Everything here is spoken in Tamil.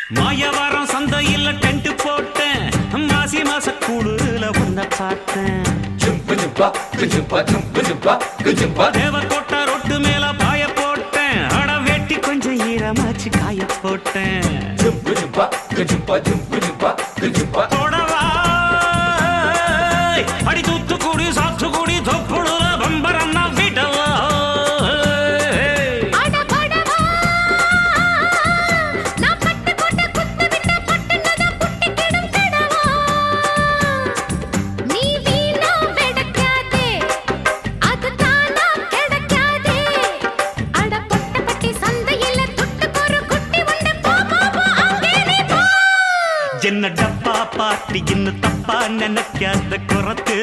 மாயவாரம் சந்தையில் டென்ட் போட்டேன் மாசி மாச கூடுல ஒன்ன பார்த்தேன் தேவக்கோட்டை ரொட்டு மேல பாய போட்டேன் அட வெட்டி கொஞ்சம் ஈரமாச்சு காய போட்டேன் தொடவா அடி தூத்துக்குடி சாத்துக்குடி தொப்புடுல பம்பரன்னா விடவா என்ன டப்பா பாட்டி இன்னும் தப்பா நினைக்காத குறத்து